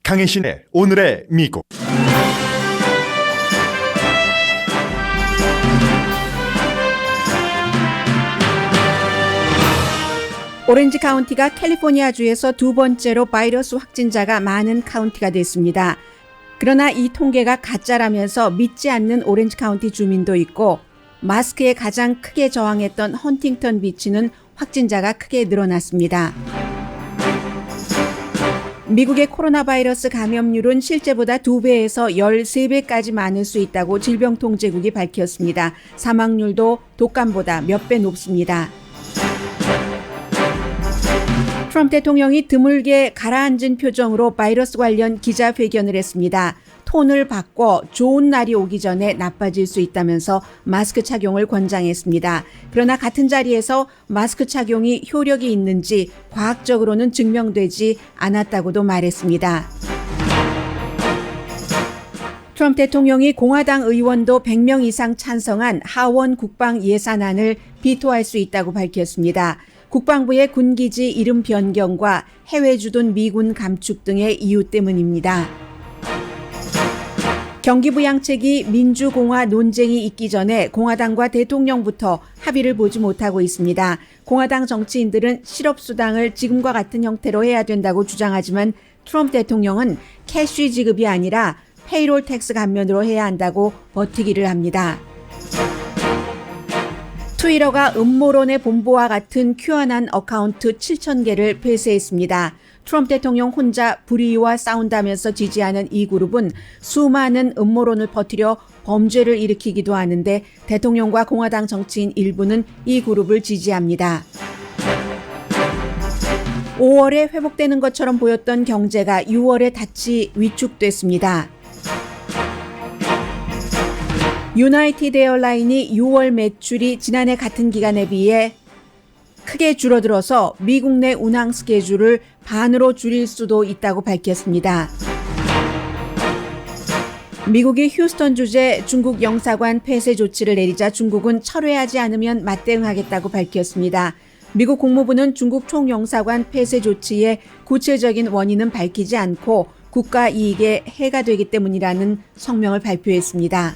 강혜신의 오늘의 미국. 오렌지 카운티가 캘리포니아주에서 두 번째로 바이러스 확진자가 많은 카운티가 됐습니다. 그러나 이 통계가 가짜라면서 믿지 않는 오렌지 카운티 주민도 있고, 마스크에 가장 크게 저항했던 헌팅턴 비치는 확진자가 크게 늘어났습니다. 미국의 코로나 바이러스 감염률은 실제보다 2배에서 13배까지 많을 수 있다고 질병통제국이 밝혔습니다. 사망률도 독감보다 몇 배 높습니다. 트럼프 대통령이 드물게 가라앉은 표정으로 바이러스 관련 기자회견을 했습니다. 톤을 바꿔 좋은 날이 오기 전에 나빠질 수 있다면서 마스크 착용을 권장했습니다. 그러나 같은 자리에서 마스크 착용이 효력이 있는지 과학적으로는 증명되지 않았다고도 말했습니다. 트럼프 대통령이 공화당 의원도 100명 이상 찬성한 하원 국방 예산안을 비토할 수 있다고 밝혔습니다. 국방부의 군기지 이름 변경과 해외 주둔 미군 감축 등의 이유 때문입니다. 경기부양책이 민주공화 논쟁이 있기 전에 공화당과 대통령부터 합의를 보지 못하고 있습니다. 공화당 정치인들은 실업수당을 지금과 같은 형태로 해야 된다고 주장하지만 트럼프 대통령은 캐시 지급이 아니라 페이롤 텍스 감면으로 해야 한다고 버티기를 합니다. 트위터가 음모론의 본보와 같은 큐어난 어카운트 7,000개를 폐쇄했습니다. 트럼프 대통령 혼자 불의와 싸운다면서 지지하는 이 그룹은 수많은 음모론을 퍼뜨려 범죄를 일으키기도 하는데 대통령과 공화당 정치인 일부는 이 그룹을 지지합니다. 5월에 회복되는 것처럼 보였던 경제가 6월에 다시 위축됐습니다. 유나이티드 에어라인이 6월 매출이 지난해 같은 기간에 비해 크게 줄어들어서 미국 내 운항 스케줄을 반으로 줄일 수도 있다고 밝혔습니다. 미국이 휴스턴 주재 중국 영사관 폐쇄 조치를 내리자 중국은 철회하지 않으면 맞대응하겠다고 밝혔습니다. 미국 국무부는 중국 총영사관 폐쇄 조치의 구체적인 원인은 밝히지 않고 국가 이익에 해가 되기 때문이라는 성명을 발표했습니다.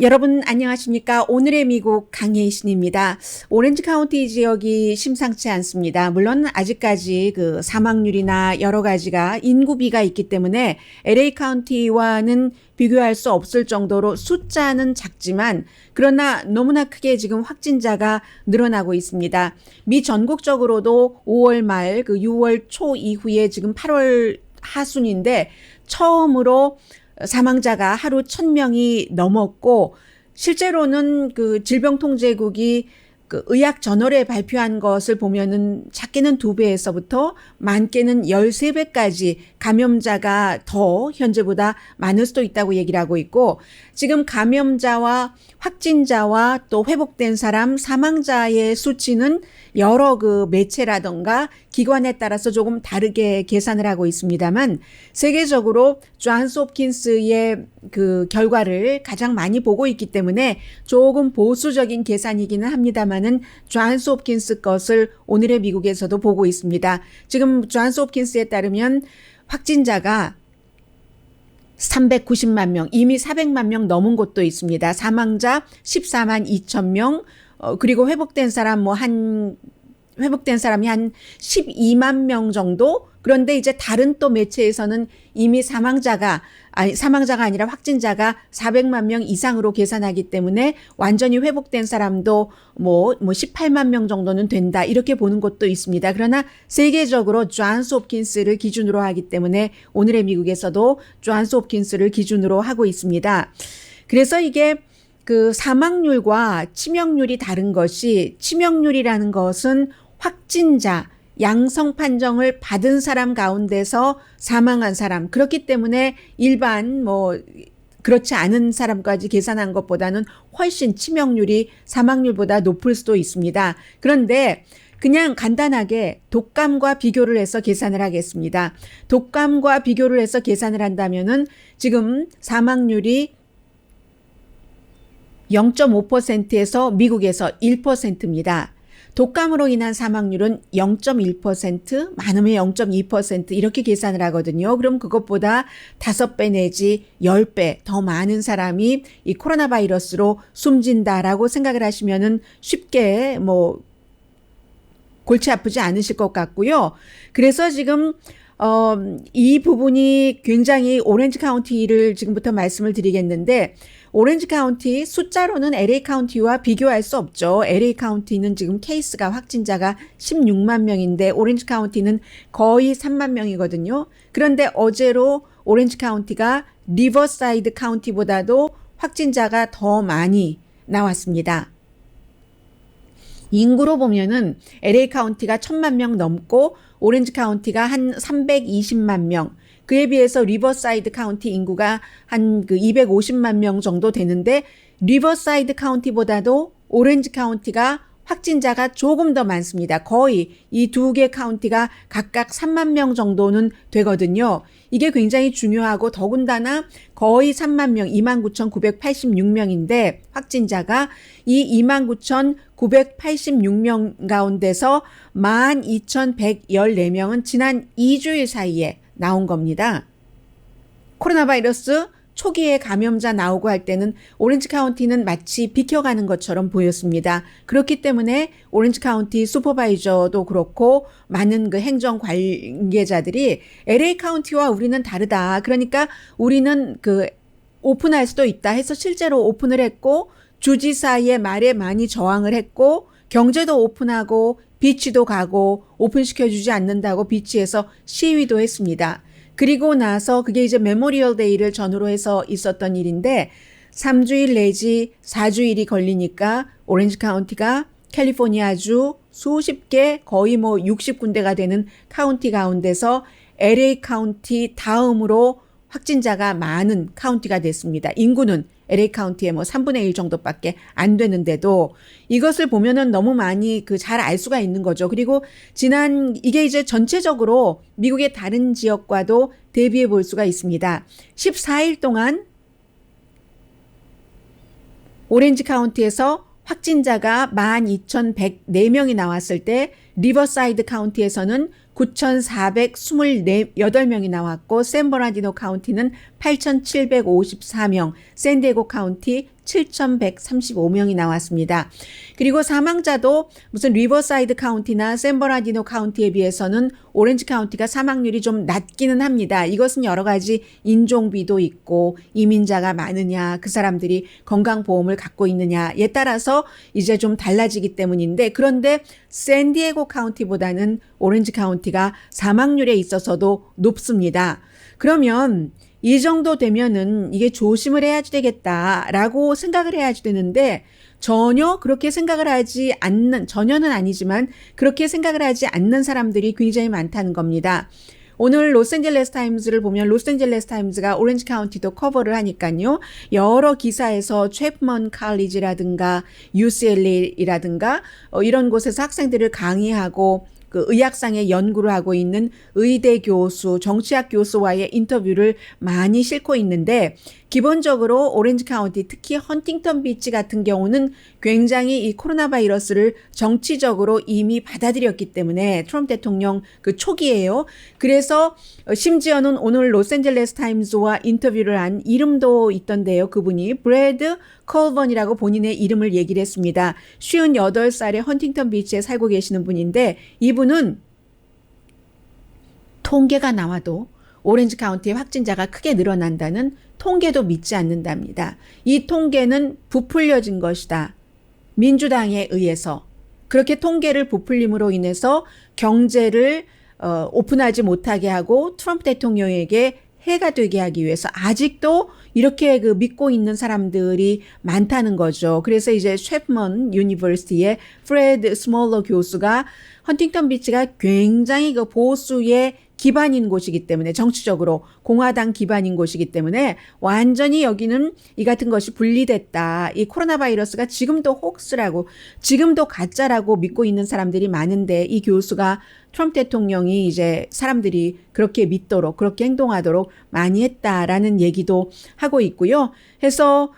여러분 안녕하십니까? 오늘의 미국 강혜신입니다. 오렌지 카운티 지역이 심상치 않습니다. 물론 아직까지 그 사망률이나 여러 가지가 인구비가 있기 때문에 LA 카운티와는 비교할 수 없을 정도로 숫자는 작지만 그러나 너무나 크게 지금 확진자가 늘어나고 있습니다. 미 전국적으로도 5월 말 그 6월 초 이후에 지금 8월 하순인데 처음으로 사망자가 하루 1,000명이 넘었고 실제로는 그 질병통제국이 그 의학 저널에 발표한 것을 보면은 작게는 2배에서부터 많게는 13배까지 감염자가 더 현재보다 많을 수도 있다고 얘기를 하고 있고 지금 감염자와 확진자와 또 회복된 사람 사망자의 수치는 여러 그 매체라던가 기관에 따라서 조금 다르게 계산을 하고 있습니다만 세계적으로 존스 홉킨스의 그 결과를 가장 많이 보고 있기 때문에 조금 보수적인 계산이기는 합니다만은 존스 홉킨스 것을 오늘의 미국에서도 보고 있습니다. 지금 존스 홉킨스에 따르면 확진자가 390만 명, 이미 400만 명 넘은 곳도 있습니다. 사망자 14만 2천 명, 그리고 회복된 사람이 한 12만 명 정도? 그런데 이제 다른 또 매체에서는 이미 사망자가 아니라 확진자가 400만 명 이상으로 계산하기 때문에 완전히 회복된 사람도 18만 명 정도는 된다. 이렇게 보는 것도 있습니다. 그러나 세계적으로 존스 홉킨스를 기준으로 하기 때문에 오늘의 미국에서도 존스 홉킨스를 기준으로 하고 있습니다. 그래서 이게 그 사망률과 치명률이 다른 것이 치명률이라는 것은 확진자, 양성 판정을 받은 사람 가운데서 사망한 사람 그렇기 때문에 일반 그렇지 않은 사람까지 계산한 것보다는 훨씬 치명률이 사망률보다 높을 수도 있습니다. 그런데 그냥 간단하게 독감과 비교를 해서 계산을 하겠습니다. 독감과 비교를 해서 계산을 한다면은 지금 사망률이 0.5%에서 미국에서 1%입니다. 독감으로 인한 사망률은 0.1%, 많으면 0.2% 이렇게 계산을 하거든요. 그럼 그것보다 5배 내지 10배 더 많은 사람이 이 코로나 바이러스로 숨진다라고 생각을 하시면은 쉽게 골치 아프지 않으실 것 같고요. 그래서 지금 이 부분이 굉장히 오렌지 카운티를 지금부터 말씀을 드리겠는데, 오렌지 카운티 숫자로는 LA 카운티와 비교할 수 없죠. LA 카운티는 지금 케이스가 확진자가 16만 명인데 오렌지 카운티는 거의 3만 명이거든요. 그런데 어제로 오렌지 카운티가 리버사이드 카운티보다도 확진자가 더 많이 나왔습니다. 인구로 보면은 LA 카운티가 1000만 명 넘고 오렌지 카운티가 한 320만 명, 그에 비해서 리버사이드 카운티 인구가 한 250만 명 정도 되는데, 리버사이드 카운티보다도 오렌지 카운티가 확진자가 조금 더 많습니다. 거의 이 두 개 카운티가 각각 3만 명 정도는 되거든요. 이게 굉장히 중요하고, 더군다나 거의 3만 명, 29,986명인데 확진자가 이 29,986명 가운데서 12,114명은 지난 2주일 사이에 나온 겁니다. 코로나 바이러스 초기에 감염자 나오고 할 때는 오렌지 카운티는 마치 비켜가는 것처럼 보였습니다. 그렇기 때문에 오렌지 카운티 슈퍼바이저도 그렇고 많은 그 행정 관계자들이 LA 카운티와 우리는 다르다. 그러니까 우리는 오픈할 수도 있다 해서 실제로 오픈을 했고, 주지사의 말에 많이 저항을 했고, 경제도 오픈하고 비치도 가고 오픈시켜주지 않는다고 비치에서 시위도 했습니다. 그리고 나서 그게 이제 메모리얼 데이를 전후로 해서 있었던 일인데, 3주일 내지 4주일이 걸리니까 오렌지 카운티가 캘리포니아주 수십 개, 거의 60군데가 되는 카운티 가운데서 LA 카운티 다음으로 확진자가 많은 카운티가 됐습니다. 인구는 LA 카운티의 3분의 1 정도밖에 안 되는데도 이것을 보면은 너무 많이 잘 알 수가 있는 거죠. 그리고 이게 이제 전체적으로 미국의 다른 지역과도 대비해 볼 수가 있습니다. 14일 동안 오렌지 카운티에서 확진자가 12,104명이 나왔을 때, 리버사이드 카운티에서는 9,428명이 나왔고, 샌버나디노 카운티는 8,754명, 샌디에고 카운티 7,135명이 나왔습니다. 그리고 사망자도 무슨 리버사이드 카운티나 샌버나디노 카운티에 비해서는 오렌지 카운티가 사망률이 좀 낮기는 합니다. 이것은 여러 가지 인종비도 있고, 이민자가 많으냐, 그 사람들이 건강보험을 갖고 있느냐에 따라서 이제 좀 달라지기 때문인데, 그런데 샌디에고 카운티보다는 오렌지 카운티가 사망률에 있어서도 높습니다. 그러면 이 정도 되면은 이게 조심을 해야지 되겠다라고 생각을 해야지 되는데, 전혀 그렇게 생각을 하지 않는, 전혀는 아니지만 그렇게 생각을 하지 않는 사람들이 굉장히 많다는 겁니다. 오늘 로스앤젤레스 타임즈를 보면 로스앤젤레스 타임즈가 오렌지 카운티도 커버를 하니까요. 여러 기사에서 챕먼 칼리지라든가 UCLA라든가 이런 곳에서 학생들을 강의하고 의학상의 연구를 하고 있는 의대 교수, 정치학 교수와의 인터뷰를 많이 싣고 있는데, 기본적으로 오렌지 카운티, 특히 헌팅턴 비치 같은 경우는 굉장히 이 코로나 바이러스를 정치적으로 이미 받아들였기 때문에, 트럼프 대통령 초기예요. 그래서 심지어는 오늘 로스앤젤레스 타임즈와 인터뷰를 한 이름도 있던데요. 그분이 브래드 컬번이라고 본인의 이름을 얘기를 했습니다. 58살의 헌팅턴 비치에 살고 계시는 분인데, 이분은 통계가 나와도 오렌지 카운티의 확진자가 크게 늘어난다는 통계도 믿지 않는답니다. 이 통계는 부풀려진 것이다. 민주당에 의해서. 그렇게 통계를 부풀림으로 인해서 경제를 오픈하지 못하게 하고 트럼프 대통령에게 해가 되게 하기 위해서 아직도 이렇게 믿고 있는 사람들이 많다는 거죠. 그래서 이제 셰프먼 유니버시티의 프레드 스몰러 교수가 헌팅턴 비치가 굉장히 보수의 기반인 곳이기 때문에, 정치적으로 공화당 기반인 곳이기 때문에 완전히 여기는 이 같은 것이 분리됐다. 이 코로나 바이러스가 지금도 혹스라고, 지금도 가짜라고 믿고 있는 사람들이 많은데, 이 교수가 트럼프 대통령이 이제 사람들이 그렇게 믿도록, 그렇게 행동하도록 많이 했다라는 얘기도 하고 있고요. 해서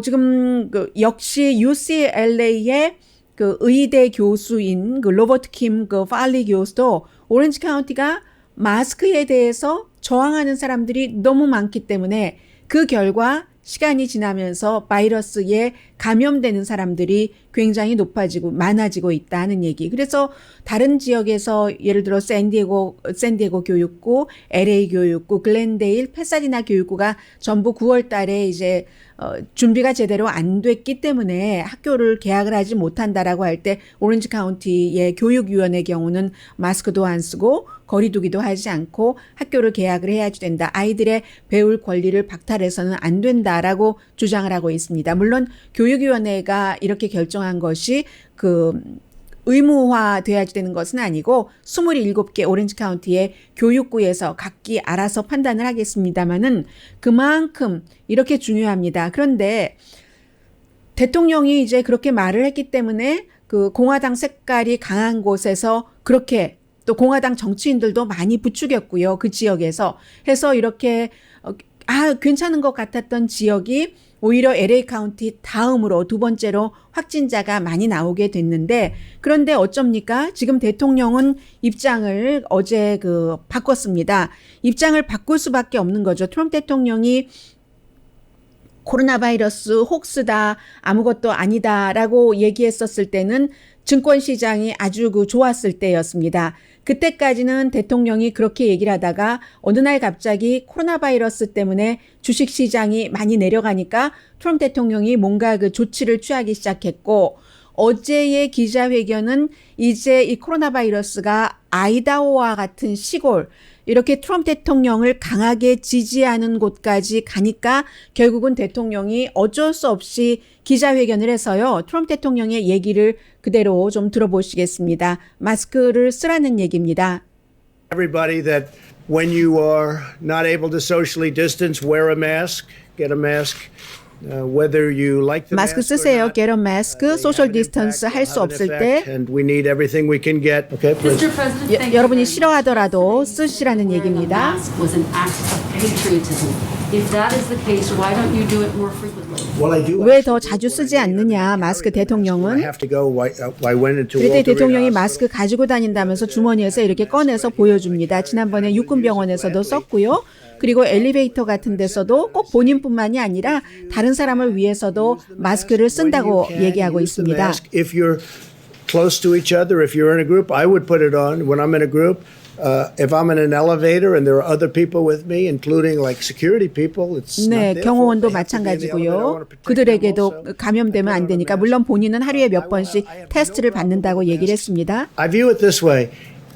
지금 역시 UCLA의 그 의대 교수인 그 로버트 킴 그 팔리 교수도 오렌지 카운티가 마스크에 대해서 저항하는 사람들이 너무 많기 때문에 그 결과 시간이 지나면서 바이러스에 감염되는 사람들이 굉장히 많아지고 있다는 얘기. 그래서 다른 지역에서 예를 들어 샌디에고 교육구, LA 교육구, 글렌데일, 패사디나 교육구가 전부 9월 달에 이제 준비가 제대로 안 됐기 때문에 학교를 개학을 하지 못한다라고 할 때 오렌지 카운티의 교육위원회 경우는 마스크도 안 쓰고 거리두기도 하지 않고 학교를 개학을 해야 된다. 아이들의 배울 권리를 박탈해서는 안 된다라고 주장을 하고 있습니다. 물론 교육위원회가 이렇게 결정한 것이 그 의무화돼야 되는 것은 아니고 27개 오렌지 카운티의 교육구에서 각기 알아서 판단을 하겠습니다마는 그만큼 이렇게 중요합니다. 그런데 대통령이 이제 그렇게 말을 했기 때문에 그 공화당 색깔이 강한 곳에서 그렇게 또 공화당 정치인들도 많이 부추겼고요. 그 지역에서 해서 이렇게 괜찮은 것 같았던 지역이 오히려 LA 카운티 다음으로 두 번째로 확진자가 많이 나오게 됐는데 그런데 어쩝니까? 지금 대통령은 입장을 어제 바꿨습니다. 입장을 바꿀 수밖에 없는 거죠. 트럼프 대통령이 코로나 바이러스 혹스다, 아무것도 아니다라고 얘기했었을 때는 증권시장이 아주 좋았을 때였습니다. 그때까지는 대통령이 그렇게 얘기를 하다가 어느 날 갑자기 코로나 바이러스 때문에 주식시장이 많이 내려가니까 트럼프 대통령이 뭔가 조치를 취하기 시작했고 어제의 기자회견은 이제 이 코로나 바이러스가 아이다호와 같은 시골 이렇게 트럼프 대통령을 강하게 지지하는 곳까지 가니까 결국은 대통령이 어쩔 수 없이 기자회견을 해서요. 트럼프 대통령의 얘기를 그대로 좀 들어보시겠습니다. 마스크를 쓰라는 얘기입니다. Everybody that when you are not able to socially distance, wear a mask, get a mask. Whether you like the 마스크 mask or 쓰세요. not, get a mask. 소셜 디스턴스 할 수 없을 때 and we need everything we can get. Okay, please. Mr. President, thank you 여러분이 very much. 싫어하더라도 쓰시라는 Wearing a 얘기입니다. mask was an act of patriotism. If that is the case, why don't you do it more frequently? Well, I do. 왜 더 자주 쓰지 않느냐? 마스크 I 대통령은 have to go. I went into 그때 Walter Reed 대통령이 Hospital. 마스크 가지고 다닌다면서 주머니에서 이렇게 꺼내서 보여줍니다. 지난번에 육군병원에서도 썼고요. 그리고 엘리베이터 같은 데서도 꼭 본인뿐만이 아니라 다른 사람을 위해서도 마스크를 쓴다고 When you can, 얘기하고 use the 있습니다. mask. If you're close to each other, if you're in a group, I would put it on when I'm in a group. If I'm in an elevator and there are other people with me, including like security people, it's 네, not their fault. 경호원도 They have to be in the elevator. I 마찬가지고요. wanna protect them 그들에게도 also. 감염되면 안 되니까 물론 본인은 하루에 몇 번씩 테스트를 받는다고 얘기를 했습니다. I view it this way.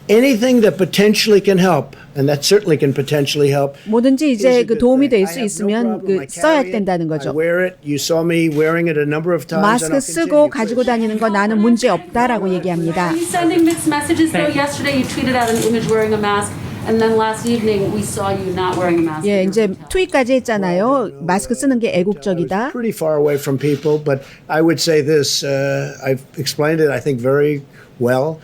Anything that potentially can help, and that certainly can potentially help. 뭐든지 is 이제 a good 도움이 될 thing. 수 I have no 있으면 problem. I 써야 carry it. 된다는 I 거죠. wear it. You saw me wearing it a number of times. and 마스크 I'll 쓰고 continue. 가지고 다니는 거 나는 문제 없다라고 얘기합니다. Are you sending mixed messages though? Yesterday you tweeted out an image wearing a mask, and then last evening we saw you not wearing a mask. 예, in your 이제 hotel. 트윗까지 했잖아요. 마스크 쓰는 게 애국적이다. Pretty far away from people, but I would say this. I've explained it, I think, very well.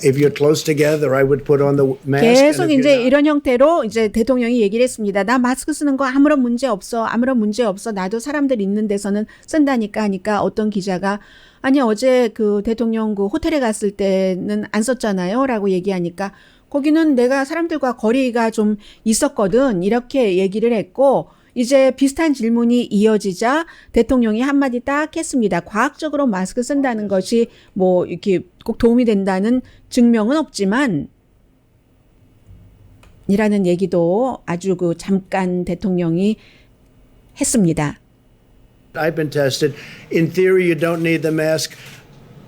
If you're close together, I would put on the mask. 계속 and if 이제 you're not, 이런 형태로 이제 대통령이 얘기를 했습니다. 나 마스크 쓰는 거 아무런 문제 없어. 아무런 문제 없어. 나도 사람들 있는 데서는 쓴다니까 하니까 어떤 기자가 아니 어제 대통령 호텔에 갔을 때는 안 썼잖아요. 라고 얘기하니까 거기는 내가 사람들과 거리가 좀 있었거든. 이렇게 얘기를 했고 이제 비슷한 질문이 이어지자 대통령이 한마디 딱 했습니다. 과학적으로 마스크 쓴다는 것이 뭐 이렇게 꼭 도움이 된다는 증명은 없지만 이라는 얘기도 아주 잠깐 대통령이 했습니다. I've been tested. In theory, you don't need the mask.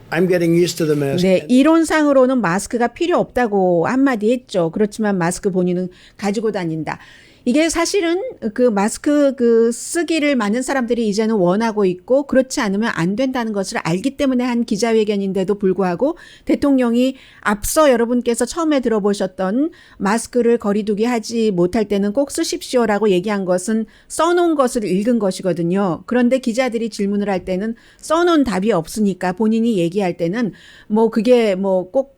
I'm getting used to the mask. 네, 이론상으로는 마스크가 필요 없다고 한마디 했죠. 그렇지만 마스크 본인은 가지고 다닌다. 이게 사실은 마스크 쓰기를 많은 사람들이 이제는 원하고 있고 그렇지 않으면 안 된다는 것을 알기 때문에 한 기자회견인데도 불구하고 대통령이 앞서 여러분께서 처음에 들어보셨던 마스크를 거리두기 하지 못할 때는 꼭 쓰십시오라고 얘기한 것은 써놓은 것을 읽은 것이거든요. 그런데 기자들이 질문을 할 때는 써놓은 답이 없으니까 본인이 얘기할 때는 뭐 그게 뭐 꼭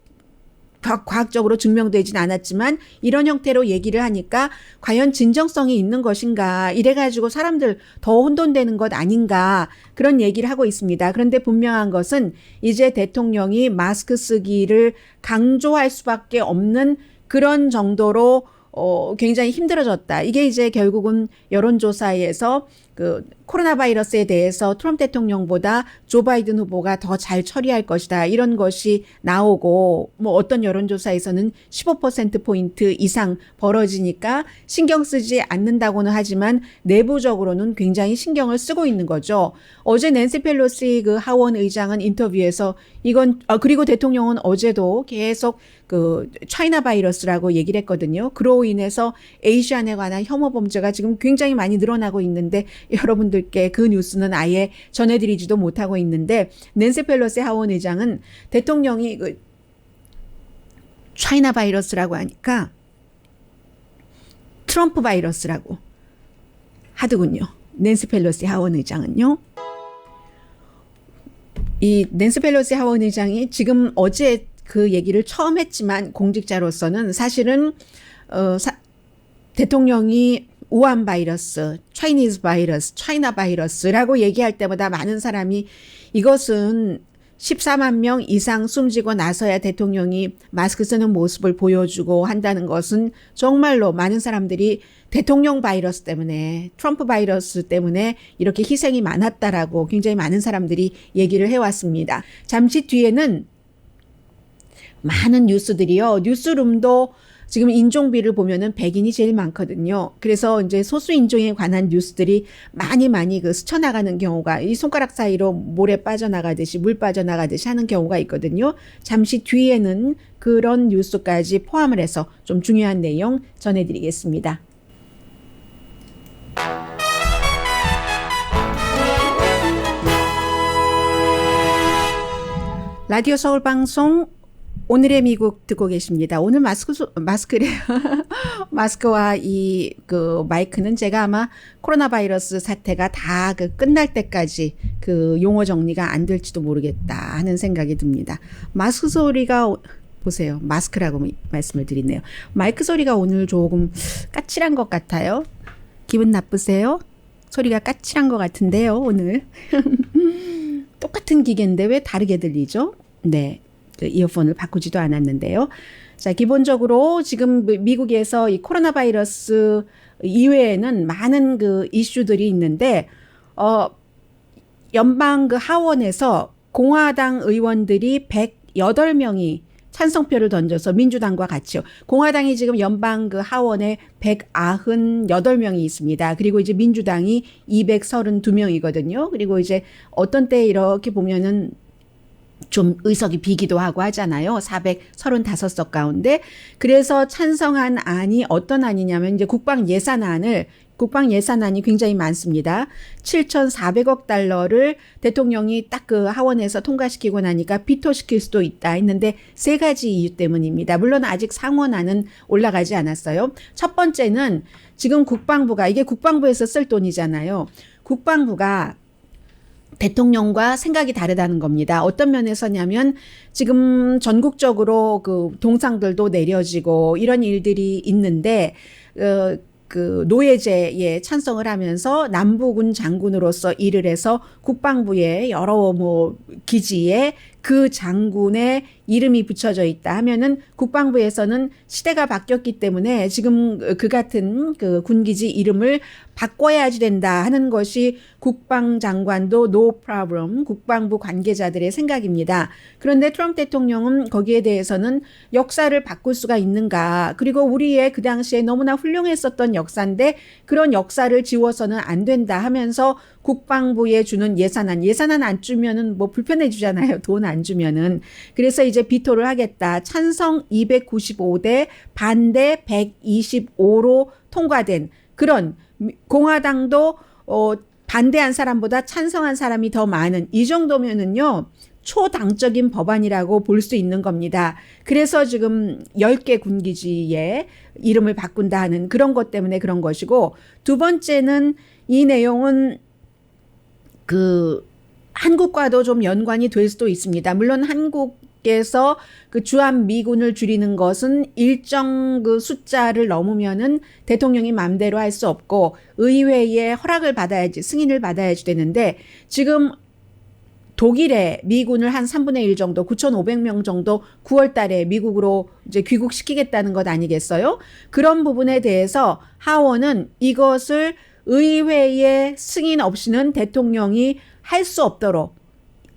과학적으로 증명되진 않았지만 이런 형태로 얘기를 하니까 과연 진정성이 있는 것인가 이래가지고 사람들 더 혼돈되는 것 아닌가 그런 얘기를 하고 있습니다. 그런데 분명한 것은 이제 대통령이 마스크 쓰기를 강조할 수밖에 없는 그런 정도로 굉장히 힘들어졌다. 이게 이제 결국은 여론조사에서 그 코로나 바이러스에 대해서 트럼프 대통령보다 조 바이든 후보가 더 잘 처리할 것이다. 이런 것이 나오고 뭐 어떤 여론조사에서는 15%포인트 이상 벌어지니까 신경 쓰지 않는다고는 하지만 내부적으로는 굉장히 신경을 쓰고 있는 거죠. 어제 낸시 펠로시 그 하원 의장은 인터뷰에서 이건 그리고 대통령은 어제도 계속 그 차이나 바이러스라고 얘기를 했거든요. 그로 인해서 에이시안에 관한 혐오 범죄가 지금 굉장히 많이 늘어나고 있는데 여러분들께 그 뉴스는 아예 전해드리지도 못하고 있는데 낸시 펠로시 하원 의장은 대통령이 그 차이나 바이러스라고 하니까 트럼프 바이러스라고 하더군요. 낸시 펠로시 하원 의장은요. 이 낸시 펠로시 하원 의장이 지금 어제 그 얘기를 처음 했지만 공직자로서는 사실은 대통령이 우한 바이러스, 차이니즈 바이러스, 차이나 바이러스라고 얘기할 때마다 많은 사람이 이것은 14만 명 이상 숨지고 나서야 대통령이 마스크 쓰는 모습을 보여주고 한다는 것은 정말로 많은 사람들이 대통령 바이러스 때문에 트럼프 바이러스 때문에 이렇게 희생이 많았다라고 굉장히 많은 사람들이 얘기를 해왔습니다. 잠시 뒤에는 많은 뉴스들이요. 뉴스룸도 지금 인종비를 보면은 백인이 제일 많거든요. 그래서 이제 소수 인종에 관한 뉴스들이 많이 그 스쳐나가는 경우가 이 손가락 사이로 모래 빠져나가듯이 물 빠져나가듯이 하는 경우가 있거든요. 잠시 뒤에는 그런 뉴스까지 포함을 해서 좀 중요한 내용 전해드리겠습니다. 라디오 서울 방송 오늘의 미국 듣고 계십니다. 오늘 마스크래요. 마스크와 이 그 마이크는 제가 아마 코로나 바이러스 사태가 다 그 끝날 때까지 그 용어 정리가 안 될지도 모르겠다 하는 생각이 듭니다. 마스크 소리가 보세요. 마스크라고 말씀을 드리네요. 마이크 소리가 오늘 조금 까칠한 것 같아요. 기분 나쁘세요? 소리가 까칠한 것 같은데요, 오늘. 똑같은 기계인데 왜 다르게 들리죠? 네. 그 이어폰을 바꾸지도 않았는데요. 자, 기본적으로 지금 미국에서 이 코로나 바이러스 이외에는 많은 그 이슈들이 있는데, 연방 그 하원에서 공화당 의원들이 108명이 찬성표를 던져서 민주당과 같이요. 공화당이 지금 연방 그 하원에 198명이 있습니다. 그리고 이제 민주당이 232명이거든요. 그리고 이제 어떤 때 이렇게 보면은 좀 의석이 비기도 하고 하잖아요. 435석 가운데. 그래서 찬성한 안이 어떤 안이냐면 이제 국방 예산안이 굉장히 많습니다. 7,400억 달러를 대통령이 딱 그 하원에서 통과시키고 나니까 비토시킬 수도 있다 했는데 세 가지 이유 때문입니다. 물론 아직 상원안은 올라가지 않았어요. 첫 번째는 지금 국방부가 이게 국방부에서 쓸 돈이잖아요. 국방부가 대통령과 생각이 다르다는 겁니다. 어떤 면에서냐면 지금 전국적으로 그 동상들도 내려지고 이런 일들이 있는데 그 노예제에 찬성을 하면서 남부군 장군으로서 일을 해서 국방부의 여러 뭐 기지에 그 장군의 이름이 붙여져 있다 하면은 국방부에서는 시대가 바뀌었기 때문에 지금 그 같은 그 군기지 이름을 바꿔야지 된다 하는 것이 국방장관도 no problem 국방부 관계자들의 생각입니다. 그런데 트럼프 대통령은 거기에 대해서는 역사를 바꿀 수가 있는가, 그리고 우리의 그 당시에 너무나 훌륭했었던 역사인데 그런 역사를 지워서는 안 된다 하면서 국방부에 주는 예산안 안 주면은 뭐 불편해지잖아요. 돈 안 주면은. 그래서 이제 비토를 하겠다. 찬성 295대 반대 125로 통과된 그런, 공화당도 반대한 사람보다 찬성한 사람이 더 많은 이 정도면은요 초당적인 법안이라고 볼 수 있는 겁니다. 그래서 지금 10개 군기지에 이름을 바꾼다 하는 그런 것 때문에 그런 것이고, 두 번째는 이 내용은 그 한국과도 좀 연관이 될 수도 있습니다. 물론 한국의 대통령께서 그 주한 미군을 줄이는 것은 일정 그 숫자를 넘으면은 대통령이 마음대로 할 수 없고 의회의 허락을 받아야지, 승인을 받아야지 되는데, 지금 독일에 미군을 한 3분의 1 정도, 9,500명 정도 9월 달에 미국으로 이제 귀국시키겠다는 것 아니겠어요? 그런 부분에 대해서 하원은 이것을 의회의 승인 없이는 대통령이 할 수 없도록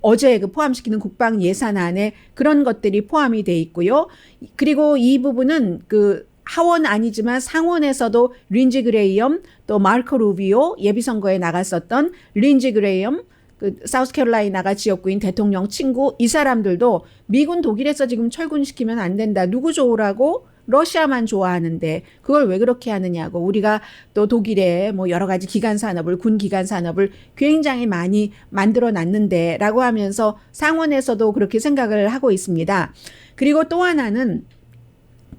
어제 그 포함시키는 국방 예산안에 그런 것들이 포함이 돼 있고요. 그리고 이 부분은 그 하원 아니지만 상원에서도 린지 그레이엄, 또 마르코 루비오, 예비선거에 나갔었던 린지 그레이엄, 그 사우스캐롤라이나가 지역구인 대통령 친구, 이 사람들도 미군 독일에서 지금 철군시키면 안 된다. 누구 좋으라고? 러시아만 좋아하는데 그걸 왜 그렇게 하느냐고. 우리가 또 독일에 뭐 여러 가지 기간 산업을, 군 기간 산업을 굉장히 많이 만들어 놨는데 라고 하면서 상원에서도 그렇게 생각을 하고 있습니다. 그리고 또 하나는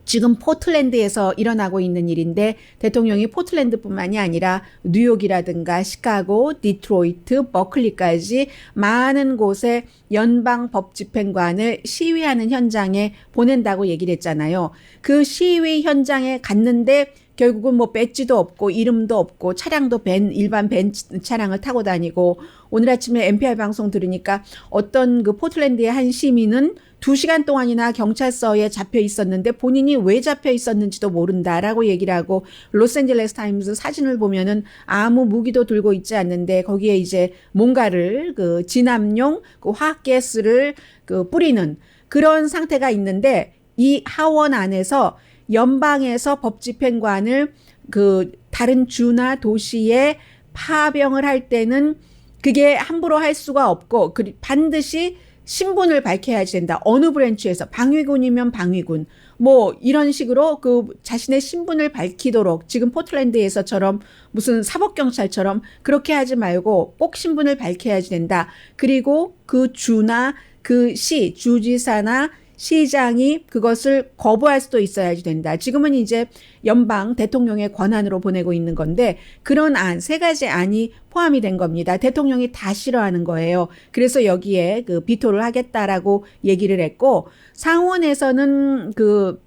지금 포틀랜드에서 일어나고 있는 일인데, 대통령이 포틀랜드뿐만이 아니라 뉴욕이라든가 시카고, 디트로이트, 버클리까지 많은 곳에 연방법집행관을 시위하는 현장에 보낸다고 얘기를 했잖아요. 그 시위 현장에 갔는데 결국은 뭐 배지도 없고 이름도 없고 차량도 일반 벤 차량을 타고 다니고, 오늘 아침에 NPR 방송 들으니까 어떤 그 포틀랜드의 한 시민은 2시간 동안이나 경찰서에 잡혀 있었는데 본인이 왜 잡혀 있었는지도 모른다라고 얘기를 하고, 로스앤젤레스 타임스 사진을 보면은 아무 무기도 들고 있지 않는데 거기에 이제 뭔가를 그 진압용 그 화학가스를 그 뿌리는 그런 상태가 있는데, 이 하원 안에서 연방에서 법집행관을 그 다른 주나 도시에 파병을 할 때는 그게 함부로 할 수가 없고 반드시 신분을 밝혀야지 된다. 어느 브랜치에서 방위군이면 방위군, 뭐 이런 식으로 그 자신의 신분을 밝히도록, 지금 포틀랜드에서처럼 무슨 사법경찰처럼 그렇게 하지 말고 꼭 신분을 밝혀야지 된다. 그리고 그 주나 그 시, 주지사나 시장이 그것을 거부할 수도 있어야지 된다. 지금은 이제 연방 대통령의 권한으로 보내고 있는 건데, 그런 안, 3가지 안이 포함이 된 겁니다. 대통령이 다 싫어하는 거예요. 그래서 여기에 그 비토를 하겠다라고 얘기를 했고, 상원에서는 그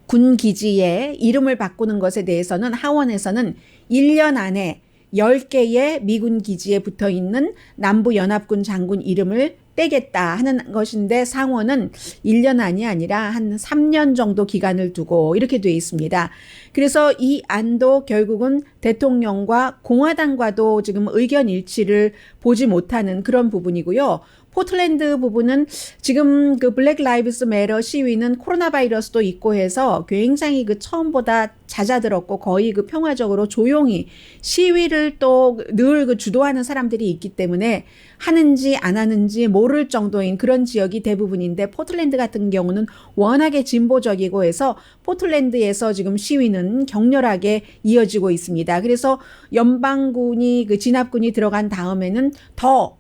군 기지의 이름을 바꾸는 것에 대해서는 하원에서는 1년 안에 10개의 미군 기지에 붙어 있는 남부연합군 장군 이름을 떼겠다 하는 것인데, 상원은 1년안이 아니라 한 3년 정도 기간을 두고 이렇게 돼 있습니다. 그래서 이 안도 결국은 대통령과 공화당과도 지금 의견 일치를 보지 못하는 그런 부분이고요. 포틀랜드 부분은 지금 그 블랙 라이브스 매터 시위는 코로나 바이러스도 있고 해서 굉장히 그 처음보다 잦아들었고 거의 그 평화적으로 조용히 시위를 또 늘 그 주도하는 사람들이 있기 때문에 하는지 안 하는지 모를 정도인 그런 지역이 대부분인데, 포틀랜드 같은 경우는 워낙에 진보적이고 해서 포틀랜드에서 지금 시위는 격렬하게 이어지고 있습니다. 그래서 연방군이 그 진압군이 들어간 다음에는 더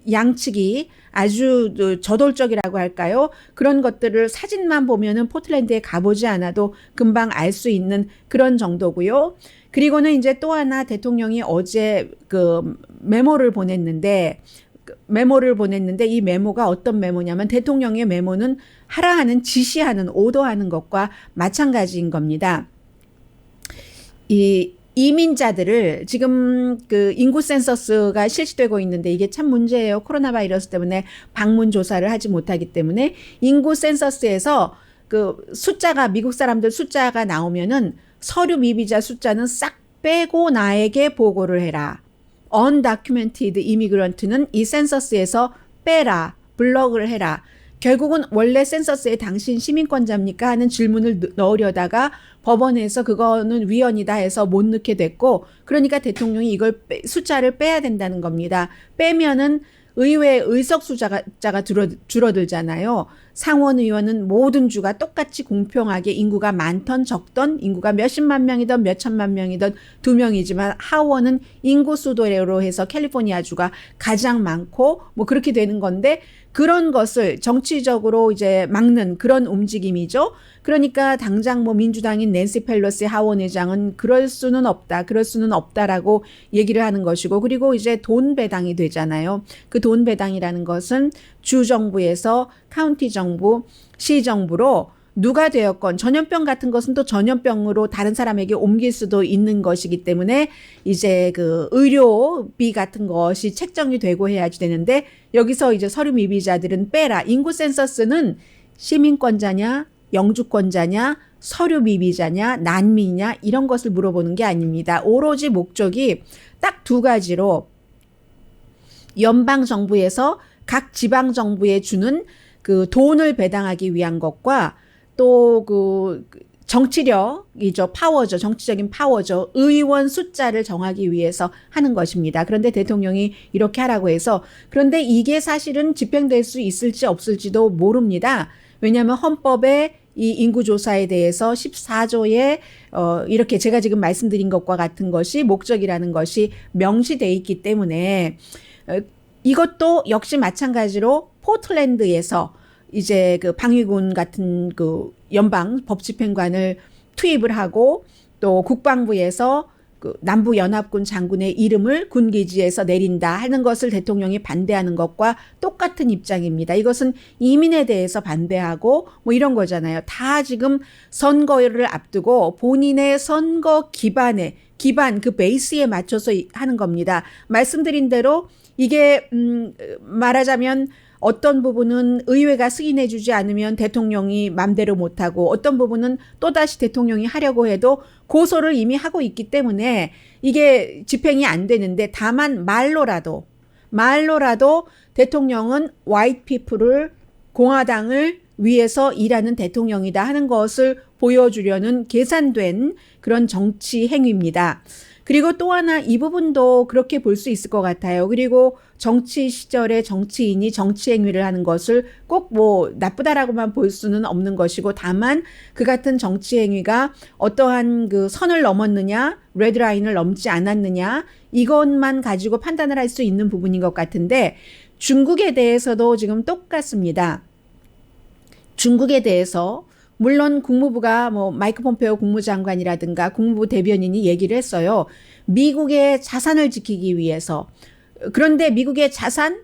양측이 아주 저돌적이라고 할까요? 그런 것들을 사진만 보면은 포틀랜드에 가보지 않아도 금방 알 수 있는 그런 정도고요. 그리고는 이제 또 하나, 대통령이 어제 그 메모를 보냈는데 이 메모가 어떤 메모냐면, 대통령의 메모는 하라 하는, 지시하는, 오더하는 것과 마찬가지인 겁니다. 이민자들을 지금 그 인구 센서스가 실시되고 있는데 이게 참 문제예요. 코로나 바이러스 때문에 방문 조사를 하지 못하기 때문에 인구 센서스에서 그 숫자가, 미국 사람들 숫자가 나오면은 서류 미비자 숫자는 싹 빼고 나에게 보고를 해라. undocumented immigrant는 이 센서스에서 빼라, 블럭을 해라. 결국은 원래 센서스에 당신 시민권자입니까? 하는 질문을 넣으려다가 법원에서 그거는 위헌이다 해서 못 넣게 됐고, 그러니까 대통령이 이걸 숫자를 빼야 된다는 겁니다. 빼면은 의회 의석 숫자가 줄어들잖아요. 상원 의원은 모든 주가 똑같이 공평하게 인구가 많던 적던, 인구가 몇십만 명이든 몇천만 명이든 2명이지만 하원은 인구 수도로 해서 캘리포니아 주가 가장 많고 뭐 그렇게 되는 건데, 그런 것을 정치적으로 이제 막는 그런 움직임이죠. 그러니까 당장 뭐 민주당인 낸시 펠로시 하원 의장은 그럴 수는 없다, 그럴 수는 없다라고 얘기를 하는 것이고, 그리고 이제 돈 배당이 되잖아요. 그 돈 배당이라는 것은 주 정부에서 카운티 정부, 시 정부로 누가 되었건 전염병 같은 것은 또 전염병으로 다른 사람에게 옮길 수도 있는 것이기 때문에 이제 그 의료비 같은 것이 책정이 되고 해야지 되는데, 여기서 이제 서류 미비자들은 빼라. 인구 센서스는 시민권자냐, 영주권자냐, 서류 미비자냐, 난민이냐 이런 것을 물어보는 게 아닙니다. 오로지 목적이 딱 두 가지로 연방 정부에서 각 지방 정부에 주는 그 돈을 배당하기 위한 것과 또 그 정치력이죠. 파워죠. 정치적인 파워죠. 의원 숫자를 정하기 위해서 하는 것입니다. 그런데 대통령이 이렇게 하라고 해서, 그런데 이게 사실은 집행될 수 있을지 없을지도 모릅니다. 왜냐하면 헌법에 이 인구조사에 대해서 14조에 이렇게 제가 지금 말씀드린 것과 같은 것이 목적이라는 것이 명시되어 있기 때문에 이것도 역시 마찬가지로 포틀랜드에서 이제 그 방위군 같은 그 연방 법집행관을 투입을 하고 또 국방부에서 그 남부연합군 장군의 이름을 군기지에서 내린다 하는 것을 대통령이 반대하는 것과 똑같은 입장입니다. 이것은 이민에 대해서 반대하고 뭐 이런 거잖아요. 다 지금 선거를 앞두고 본인의 선거 기반 그 베이스에 맞춰서 하는 겁니다. 말씀드린 대로 이게 말하자면 어떤 부분은 의회가 승인해 주지 않으면 대통령이 맘대로 못하고, 어떤 부분은 또다시 대통령이 하려고 해도 고소를 이미 하고 있기 때문에 이게 집행이 안 되는데, 다만 말로라도 대통령은 white people을, 공화당을 위해서 일하는 대통령이다 하는 것을 보여주려는 계산된 그런 정치 행위입니다. 그리고 또 하나 이 부분도 그렇게 볼 수 있을 것 같아요. 그리고 정치 시절에 정치인이 정치 행위를 하는 것을 꼭 뭐 나쁘다라고만 볼 수는 없는 것이고, 다만 그 같은 정치 행위가 어떠한 그 선을 넘었느냐, 레드라인을 넘지 않았느냐, 이것만 가지고 판단을 할 수 있는 부분인 것 같은데, 중국에 대해서도 지금 똑같습니다. 중국에 대해서 물론 국무부가 뭐 마이크 폼페오 국무장관이라든가 국무부 대변인이 얘기를 했어요. 미국의 자산을 지키기 위해서. 그런데 미국의 자산,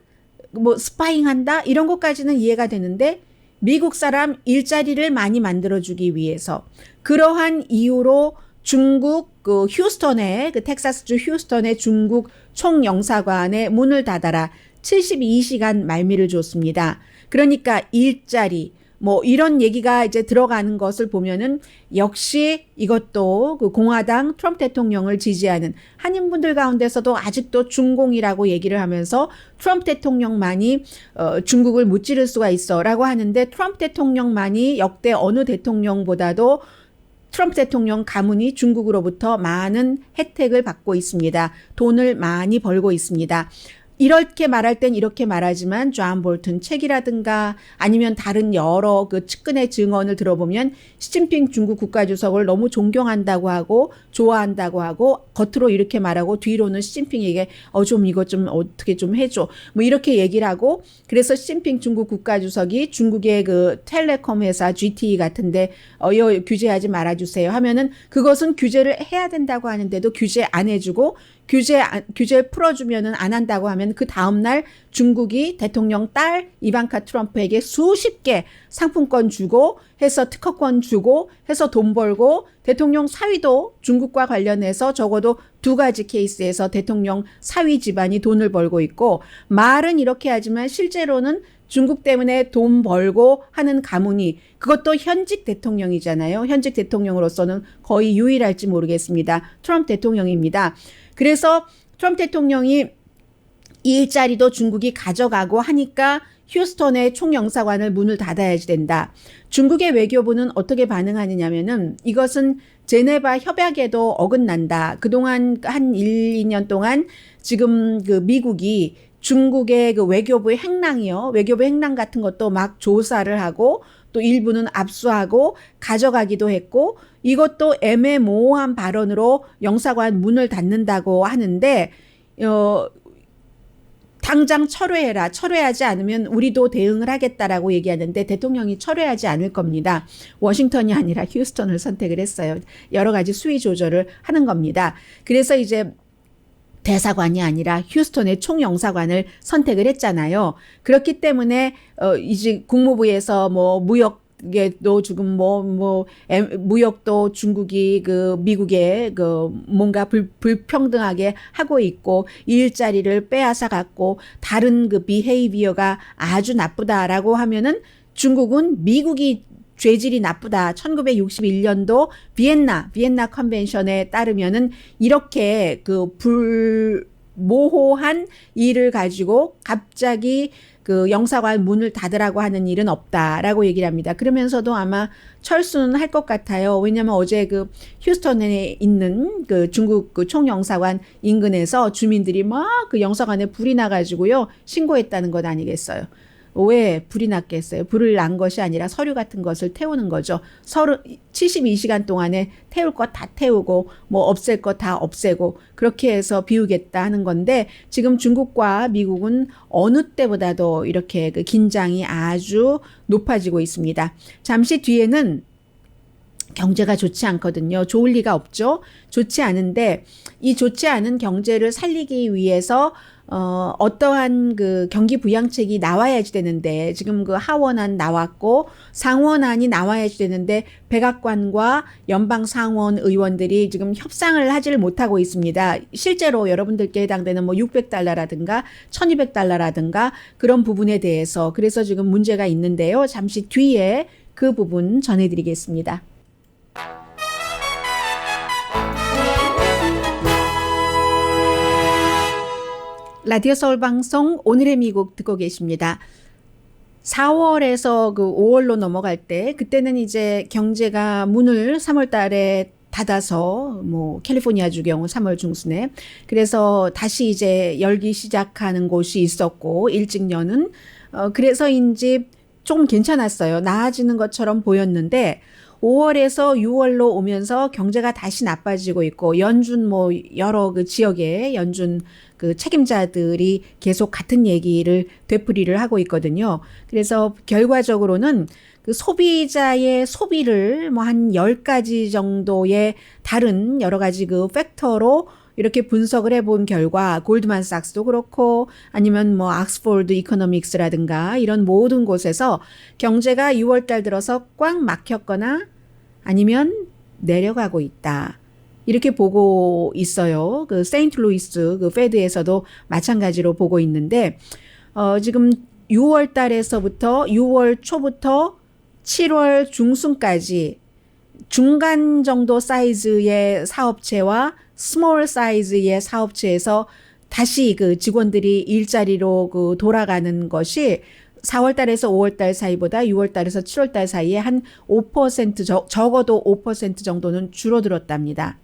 뭐 스파잉한다 이런 것까지는 이해가 되는데, 미국 사람 일자리를 많이 만들어주기 위해서, 그러한 이유로 중국 그 휴스턴에, 그 텍사스주 휴스턴의 중국 총영사관에 문을 닫아라 72시간 말미를 줬습니다. 그러니까 일자리 뭐 이런 얘기가 이제 들어가는 것을 보면은 역시 이것도 그 공화당 트럼프 대통령을 지지하는 한인분들 가운데서도 아직도 중공이라고 얘기를 하면서 트럼프 대통령만이 중국을 무찌를 수가 있어라고 하는데, 트럼프 대통령만이 역대 어느 대통령보다도 트럼프 대통령 가문이 중국으로부터 많은 혜택을 받고 있습니다. 돈을 많이 벌고 있습니다. 이렇게 말할 땐 이렇게 말하지만 존 볼튼 책이라든가 아니면 다른 여러 그 측근의 증언을 들어보면 시진핑 중국 국가주석을 너무 존경한다고 하고 좋아한다고 하고, 겉으로 이렇게 말하고 뒤로는 시진핑에게 좀 이것 좀 어떻게 좀 해줘 뭐 이렇게 얘기를 하고, 그래서 시진핑 중국 국가주석이 중국의 그 텔레콤 회사 GTE 같은데 이거 규제하지 말아주세요 하면은 그것은 규제를 해야 된다고 하는데도 규제 안 해주고, 규제를 풀어주면은 안 한다고 하면 그 다음날 중국이 대통령 딸 이방카 트럼프에게 수십 개 상품권 주고 해서 특허권 주고 해서 돈 벌고, 대통령 사위도 중국과 관련해서 적어도 2가지 케이스에서 대통령 사위 집안이 돈을 벌고 있고, 말은 이렇게 하지만 실제로는 중국 때문에 돈 벌고 하는 가문이, 그것도 현직 대통령이잖아요. 현직 대통령으로서는 거의 유일할지 모르겠습니다. 트럼프 대통령입니다. 그래서 트럼프 대통령이 일자리도 중국이 가져가고 하니까 휴스턴의 총영사관을 문을 닫아야지 된다. 중국의 외교부는 어떻게 반응하느냐면은 이것은 제네바 협약에도 어긋난다. 그동안 한 1, 2년 동안 지금 그 미국이 중국의 그 외교부의 행랑이요. 외교부 행랑 같은 것도 막 조사를 하고 또 일부는 압수하고 가져가기도 했고, 이것도 애매모호한 발언으로 영사관 문을 닫는다고 하는데, 당장 철회해라. 철회하지 않으면 우리도 대응을 하겠다라고 얘기하는데 대통령이 철회하지 않을 겁니다. 워싱턴이 아니라 휴스턴을 선택을 했어요. 여러 가지 수위 조절을 하는 겁니다. 그래서 이제 대사관이 아니라 휴스턴의 총영사관을 선택을 했잖아요. 그렇기 때문에 이제 국무부에서 뭐 무역에도 지금 무역도 중국이 그 미국에 그 뭔가 불평등하게 하고 있고 일자리를 빼앗아 갖고 다른 그 비헤이비어가 아주 나쁘다라고 하면은 중국은 미국이 죄질이 나쁘다. 1961년도 비엔나 컨벤션에 따르면은 이렇게 그 불모호한 일을 가지고 갑자기 그 영사관 문을 닫으라고 하는 일은 없다라고 얘기를 합니다. 그러면서도 아마 철수는 할 것 같아요. 왜냐하면 어제 그 휴스턴에 있는 그 중국 그 총영사관 인근에서 주민들이 막 그 영사관에 불이 나가지고요 신고했다는 것 아니겠어요. 왜 불이 났겠어요? 불을 난 것이 아니라 서류 같은 것을 태우는 거죠. 72시간 동안에 태울 것 다 태우고 뭐 없앨 것 다 없애고 그렇게 해서 비우겠다 하는 건데 지금 중국과 미국은 어느 때보다도 이렇게 그 긴장이 아주 높아지고 있습니다. 잠시 뒤에는 경제가 좋지 않거든요. 좋을 리가 없죠. 좋지 않은데 이 좋지 않은 경제를 살리기 위해서 어떠한 그 경기 부양책이 나와야지 되는데 지금 그 하원안 나왔고 상원안이 나와야지 되는데 백악관과 연방 상원 의원들이 지금 협상을 하지를 못하고 있습니다. 실제로 여러분들께 해당되는 뭐 $600라든가 $1200라든가 그런 부분에 대해서 그래서 지금 문제가 있는데요. 잠시 뒤에 그 부분 전해드리겠습니다. 라디오 서울 방송 오늘의 미국 듣고 계십니다. 4월에서 그 5월로 넘어갈 때 그때는 이제 경제가 문을 3월 달에 닫아서 뭐 캘리포니아주 경우 3월 중순에 그래서 다시 이제 열기 시작하는 곳이 있었고 일찍 여는 그래서인지 좀 괜찮았어요. 나아지는 것처럼 보였는데 5월에서 6월로 오면서 경제가 다시 나빠지고 있고 연준 뭐 여러 그 지역의 연준 그 책임자들이 계속 같은 얘기를 되풀이를 하고 있거든요. 그래서 결과적으로는 그 소비자의 소비를 뭐 한 10가지 정도의 다른 여러 가지 그 팩터로 이렇게 분석을 해본 결과 골드만삭스도 그렇고 아니면 뭐 옥스포드 이코노믹스라든가 이런 모든 곳에서 경제가 6월 달 들어서 꽉 막혔거나 아니면 내려가고 있다. 이렇게 보고 있어요. 그 세인트루이스 그 페드에서도 마찬가지로 보고 있는데 지금 6월 달에서부터 6월 초부터 7월 중순까지 중간 정도 사이즈의 사업체와 스몰 사이즈의 사업체에서 다시 그 직원들이 일자리로 그 돌아가는 것이 4월 달에서 5월 달 사이보다 6월 달에서 7월 달 사이에 한 5% 적어도 5% 정도는 줄어들었답니다.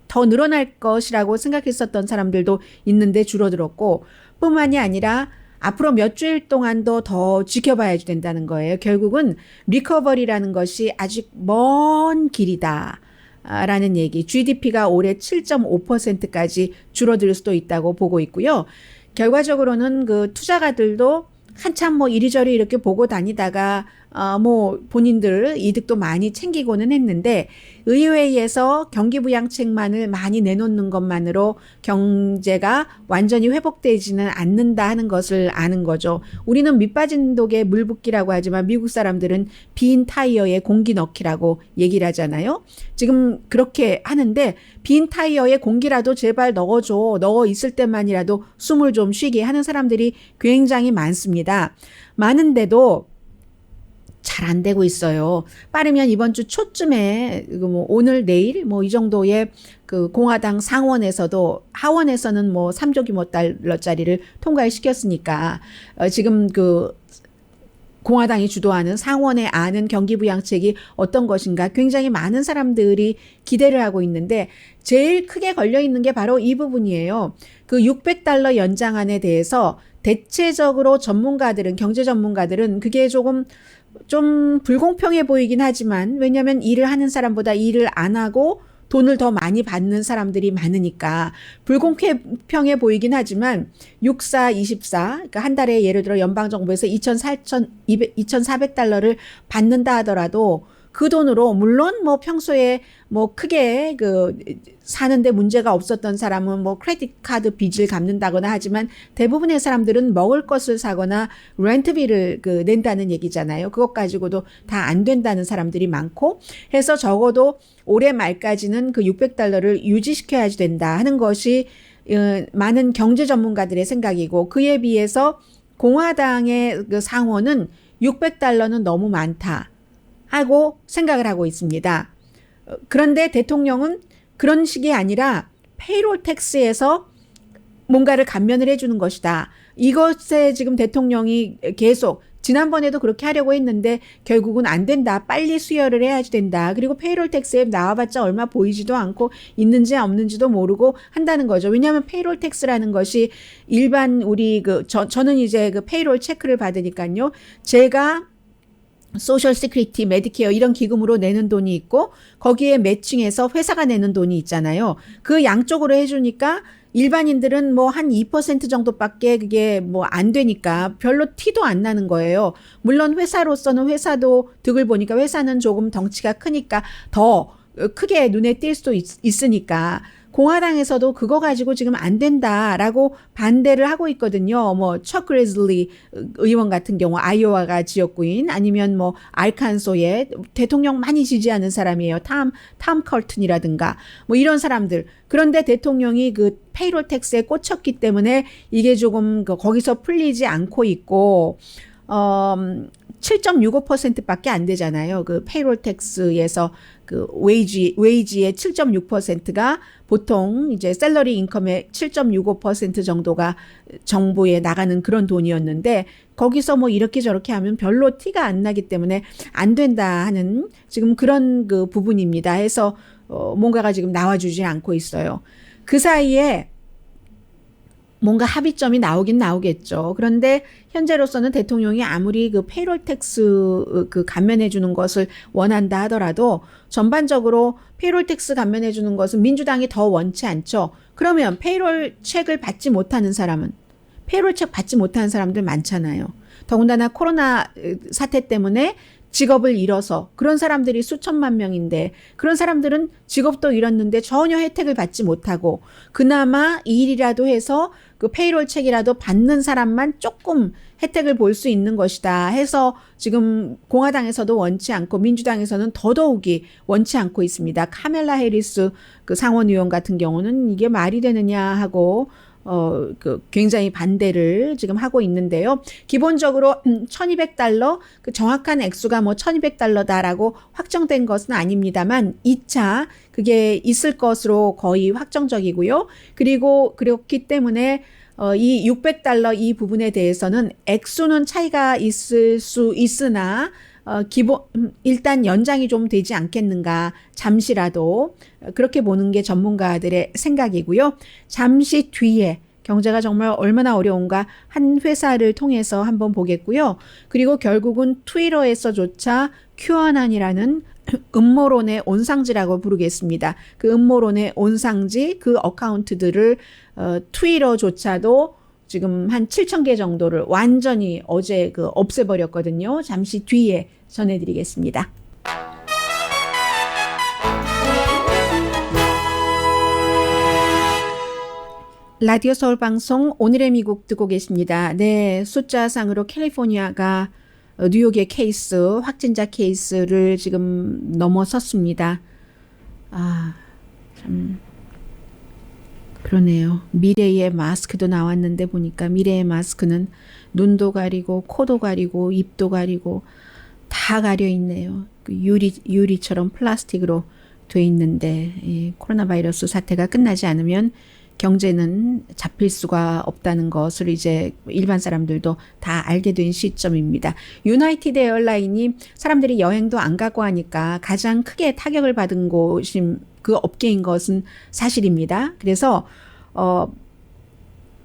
더 늘어날 것이라고 생각했었던 사람들도 있는데 줄어들었고 뿐만이 아니라 앞으로 몇 주일 동안도 더 지켜봐야 된다는 거예요. 결국은 리커버리라는 것이 아직 먼 길이다. 라는 얘기. GDP가 올해 7.5%까지 줄어들 수도 있다고 보고 있고요. 결과적으로는 그 투자가들도 한참 뭐 이리저리 이렇게 보고 다니다가 뭐 본인들 이득도 많이 챙기고는 했는데 의회에서 경기부양책만을 많이 내놓는 것만으로 경제가 완전히 회복되지는 않는다 하는 것을 아는 거죠. 우리는 밑빠진 독에 물 붓기라고 하지만 미국 사람들은 빈 타이어에 공기 넣기라고 얘기를 하잖아요. 지금 그렇게 하는데 빈 타이어에 공기라도 제발 넣어줘. 넣어 있을 때만이라도 숨을 좀 쉬게 하는 사람들이 굉장히 많습니다. 많은데도 잘 안 되고 있어요. 빠르면 이번 주 초쯤에 뭐 오늘 내일 뭐 이 정도의 그 공화당 상원에서도 하원에서는 뭐 3조 규모 달러짜리를 통과시켰으니까 지금 그 공화당이 주도하는 상원에 아는 경기부양책이 어떤 것인가 굉장히 많은 사람들이 기대를 하고 있는데 제일 크게 걸려 있는 게 바로 이 부분이에요. 그 $600 연장안에 대해서 대체적으로 전문가들은 경제 전문가들은 그게 좀 불공평해 보이긴 하지만 왜냐하면 일을 하는 사람보다 일을 안 하고 돈을 더 많이 받는 사람들이 많으니까 불공평해 보이긴 하지만 64, 24, 그러니까 한 달에 예를 들어 연방정부에서 2,400달러를 받는다 하더라도 그 돈으로 물론 뭐 평소에 뭐 크게 그 사는데 문제가 없었던 사람은 뭐 크레딧 카드 빚을 갚는다거나 하지만 대부분의 사람들은 먹을 것을 사거나 렌트비를 그 낸다는 얘기잖아요. 그것 가지고도 다 안 된다는 사람들이 많고 해서 적어도 올해 말까지는 그 600달러를 유지시켜야지 된다 하는 것이 많은 경제 전문가들의 생각이고 그에 비해서 공화당의 그 상원은 600달러는 너무 많다 하고 생각을 하고 있습니다. 그런데 대통령은 그런 식이 아니라 페이롤 텍스에서 뭔가를 감면을 해주는 것이다. 이것에 지금 대통령이 계속 지난번에도 그렇게 하려고 했는데 결국은 안 된다. 빨리 수혈을 해야지 된다. 그리고 페이롤 텍스에 나와봤자 얼마 보이지도 않고 있는지 없는지도 모르고 한다는 거죠. 왜냐하면 페이롤 텍스라는 것이 일반 우리 저는 이제 그 페이롤 체크를 받으니까요. 제가 소셜 시큐리티, 메디케어 이런 기금으로 내는 돈이 있고 거기에 매칭해서 회사가 내는 돈이 있잖아요. 그 양쪽으로 해주니까 일반인들은 뭐 한 2% 정도밖에 그게 뭐 안 되니까 별로 티도 안 나는 거예요. 물론 회사로서는 회사도 득을 보니까 회사는 조금 덩치가 크니까 더 크게 눈에 띌 수도 있으니까 공화당에서도 그거 가지고 지금 안 된다라고 반대를 하고 있거든요. 뭐 척 그레즐리 의원 같은 경우 아이오와가 지역구인 아니면 뭐 알칸소에 대통령 많이 지지하는 사람이에요. 탐 컬튼이라든가 뭐 이런 사람들. 그런데 대통령이 그 페이롤 텍스에 꽂혔기 때문에 이게 조금 거기서 풀리지 않고 있고 7.65%밖에 안 되잖아요. 그 페이롤 텍스에서 그 웨이지의 7.6%가 보통 이제 셀러리 인컴의 7.65% 정도가 정부에 나가는 그런 돈이었는데 거기서 뭐 이렇게 저렇게 하면 별로 티가 안 나기 때문에 안 된다 하는 지금 그런 그 부분입니다. 해서 뭔가가 지금 나와주지 않고 있어요. 그 사이에 뭔가 합의점이 나오긴 나오겠죠. 그런데 현재로서는 대통령이 아무리 그 페이롤 텍스 그 감면해 주는 것을 원한다 하더라도 전반적으로 페이롤 텍스 감면해 주는 것은 민주당이 더 원치 않죠. 그러면 페이롤 책을 받지 못하는 사람은 페이롤 책 받지 못하는 사람들 많잖아요. 더군다나 코로나 사태 때문에 직업을 잃어서 그런 사람들이 수천만 명인데 그런 사람들은 직업도 잃었는데 전혀 혜택을 받지 못하고 그나마 이 일이라도 해서 그 페이롤 책이라도 받는 사람만 조금 혜택을 볼 수 있는 것이다 해서 지금 공화당에서도 원치 않고 민주당에서는 더더욱이 원치 않고 있습니다. 카멜라 해리스 그 상원 의원 같은 경우는 이게 말이 되느냐 하고 그 굉장히 반대를 지금 하고 있는데요. 기본적으로 1200달러 그 정확한 액수가 뭐 1200달러다라고 확정된 것은 아닙니다만 2차 그게 있을 것으로 거의 확정적이고요. 그리고 그렇기 때문에 이 600달러 이 부분에 대해서는 액수는 차이가 있을 수 있으나 일단 연장이 좀 되지 않겠는가 잠시라도 그렇게 보는 게 전문가들의 생각이고요. 잠시 뒤에 경제가 정말 얼마나 어려운가 한 회사를 통해서 한번 보겠고요. 그리고 결국은 트위터에서조차 QAnon이라는 음모론의 온상지라고 부르겠습니다. 그 음모론의 온상지 그 어카운트들을 트위터조차도 지금 한 7,000개 정도를 완전히 어제 그 없애버렸거든요. 잠시 뒤에 전해드리겠습니다. 라디오 서울 방송 오늘의 미국 듣고 계십니다. 네, 숫자상으로 캘리포니아가 뉴욕의 케이스, 확진자 케이스를 지금 넘어섰습니다. 참 그러네요. 미래의 마스크도 나왔는데 보니까 미래의 마스크는 눈도 가리고 코도 가리고 입도 가리고 다 가려 있네요. 그 유리처럼 플라스틱으로 돼 있는데 코로나 바이러스 사태가 끝나지 않으면 경제는 잡힐 수가 없다는 것을 이제 일반 사람들도 다 알게 된 시점입니다. 유나이티드 에어라인이 사람들이 여행도 안 가고 하니까 가장 크게 타격을 받은 곳이 그 업계인 것은 사실입니다. 그래서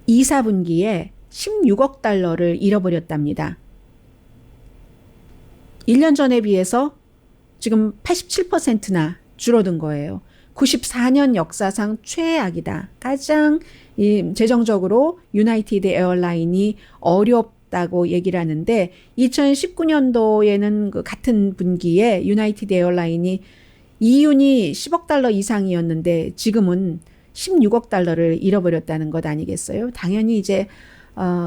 2, 4분기에 16억 달러를 잃어버렸답니다. 1년 전에 비해서 지금 87%나 줄어든 거예요. 94년 역사상 최악이다. 가장 이 재정적으로 유나이티드 에어라인이 어렵다고 얘기를 하는데 2019년도에는 그 같은 분기에 유나이티드 에어라인이 이윤이 10억 달러 이상이었는데 지금은 16억 달러를 잃어버렸다는 것 아니겠어요? 당연히 이제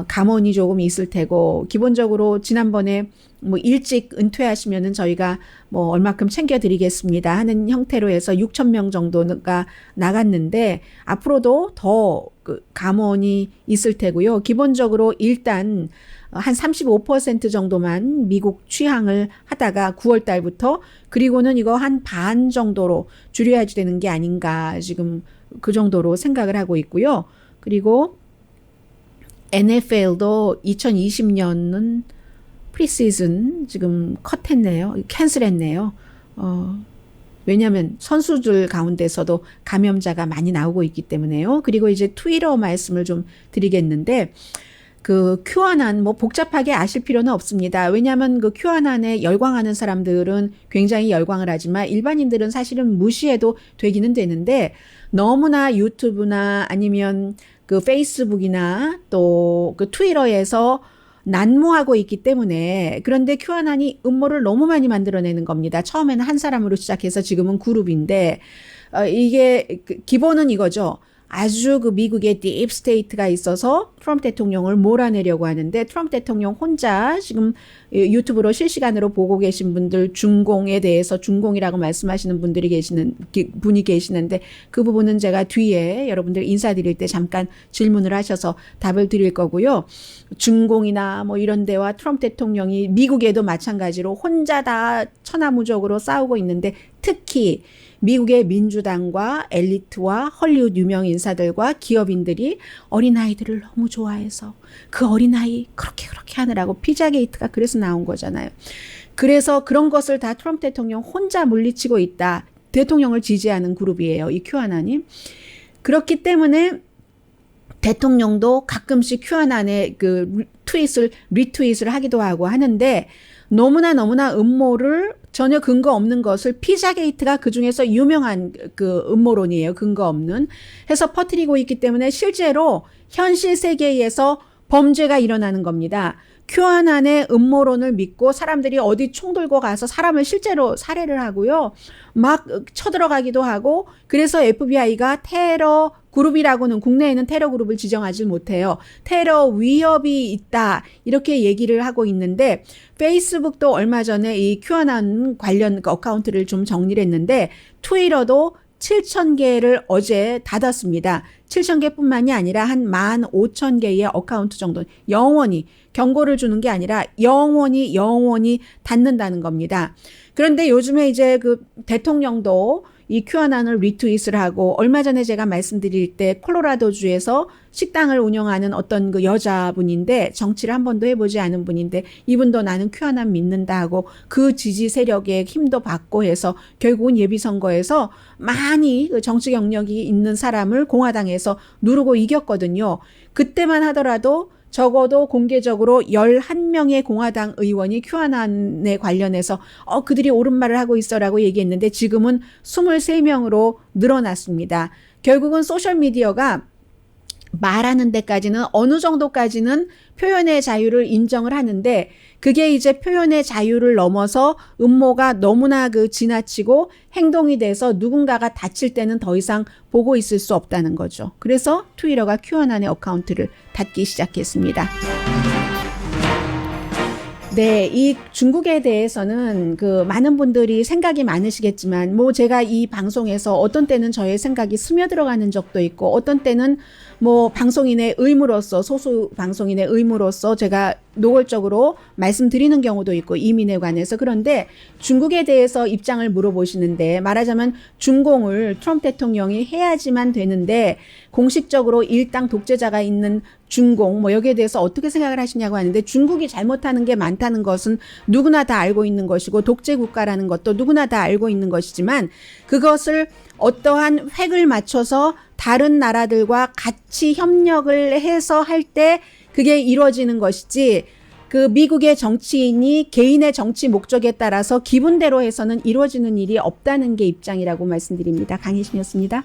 감원이 조금 있을 테고 기본적으로 지난번에 뭐 일찍 은퇴하시면은 저희가 뭐 얼마큼 챙겨드리겠습니다 하는 형태로 해서 6천 명 정도가 나갔는데 앞으로도 더 그 감원이 있을 테고요. 기본적으로 일단 한 35% 정도만 미국 취항을 하다가 9월 달부터 그리고는 이거 한 반 정도로 줄여야 되는 게 아닌가 지금 그 정도로 생각을 하고 있고요. 그리고 NFL도 2020년은 프리시즌 지금 컷했네요. 캔슬했네요. 왜냐하면 선수들 가운데서도 감염자가 많이 나오고 있기 때문에요. 그리고 이제 트위터 말씀을 좀 드리겠는데 그 QAnon 뭐 복잡하게 아실 필요는 없습니다. 왜냐하면 그 QAnon에 열광하는 사람들은 굉장히 열광을 하지만 일반인들은 사실은 무시해도 되기는 되는데 너무나 유튜브나 아니면 그 페이스북이나 또 그 트위터에서 난무하고 있기 때문에 그런데 QAnon이 음모를 너무 많이 만들어내는 겁니다. 처음에는 한 사람으로 시작해서 지금은 그룹인데 이게 기본은 이거죠. 아주 그 미국의 딥스테이트가 있어서 트럼프 대통령을 몰아내려고 하는데 트럼프 대통령 혼자 지금 유튜브로 실시간으로 보고 계신 분들 중공에 대해서 중공이라고 말씀하시는 분이 계시는데 그 부분은 제가 뒤에 여러분들 인사드릴 때 잠깐 질문을 하셔서 답을 드릴 거고요. 중공이나 뭐 이런 데와 트럼프 대통령이 미국에도 마찬가지로 혼자 다 천하무적으로 싸우고 있는데 특히 미국의 민주당과 엘리트와 헐리우드 유명 인사들과 기업인들이 어린아이들을 너무 좋아해서 그 어린아이 그렇게 하느라고 피자게이트가 그래서 나온 거잖아요. 그래서 그런 것을 다 트럼프 대통령 혼자 물리치고 있다. 대통령을 지지하는 그룹이에요. 이 QAnon이. 그렇기 때문에 대통령도 가끔씩 QAnon의 그 리트윗을 하기도 하고 하는데 너무나 음모를 전혀 근거 없는 것을 피자게이트가 그중에서 유명한 그 음모론이에요. 근거 없는. 해서 퍼뜨리고 있기 때문에 실제로 현실 세계에서 범죄가 일어나는 겁니다. QAnon의 음모론을 믿고 사람들이 어디 총 들고 가서 사람을 실제로 살해를 하고요. 막 쳐들어가기도 하고 그래서 FBI가 테러 그룹이라고는 국내에는 테러 그룹을 지정하지 못해요. 테러 위협이 있다 이렇게 얘기를 하고 있는데 페이스북도 얼마 전에 이 QAnon 관련 어카운트를 좀 정리를 했는데 트위터도 7,000개를 어제 닫았습니다. 7,000개뿐만이 아니라 한 15,000개의 어카운트 정도 영원히 경고를 주는 게 아니라 영원히 닫는다는 겁니다. 그런데 요즘에 이제 그 대통령도 이 QAnon을 리트윗을 하고 얼마 전에 제가 말씀드릴 때 콜로라도주에서 식당을 운영하는 어떤 그 여자분인데 정치를 한 번도 해보지 않은 분인데 이분도 나는 QAnon 믿는다 하고 그 지지 세력의 힘도 받고 해서 결국은 예비선거에서 많이 그 정치 경력이 있는 사람을 공화당에서 누르고 이겼거든요. 그때만 하더라도 적어도 공개적으로 11명의 공화당 의원이 QAnon에 관련해서 그들이 옳은 말을 하고 있어라고 얘기했는데 지금은 23명으로 늘어났습니다. 결국은 소셜미디어가 말하는 데까지는 어느 정도까지는 표현의 자유를 인정을 하는데 그게 이제 표현의 자유를 넘어서 음모가 너무나 그 지나치고 행동이 돼서 누군가가 다칠 때는 더 이상 보고 있을 수 없다는 거죠. 그래서 트위터가 QAnon의 어카운트를 닫기 시작했습니다. 네, 이 중국에 대해서는 그 많은 분들이 생각이 많으시겠지만 뭐 제가 이 방송에서 어떤 때는 저의 생각이 스며들어가는 적도 있고 어떤 때는 뭐 방송인의 의무로서 소수 방송인의 의무로서 제가 노골적으로 말씀드리는 경우도 있고 이민에 관해서 그런데 중국에 대해서 입장을 물어보시는데 말하자면 중공을 트럼프 대통령이 해야지만 되는데 공식적으로 일당 독재자가 있는 중공 뭐 여기에 대해서 어떻게 생각을 하시냐고 하는데 중국이 잘못하는 게 많다는 것은 누구나 다 알고 있는 것이고 독재 국가라는 것도 누구나 다 알고 있는 것이지만 그것을 어떠한 획을 맞춰서 다른 나라들과 같이 협력을 해서 할 때 그게 이루어지는 것이지 그 미국의 정치인이 개인의 정치 목적에 따라서 기분대로 해서는 이루어지는 일이 없다는 게 입장이라고 말씀드립니다. 강혜신이었습니다.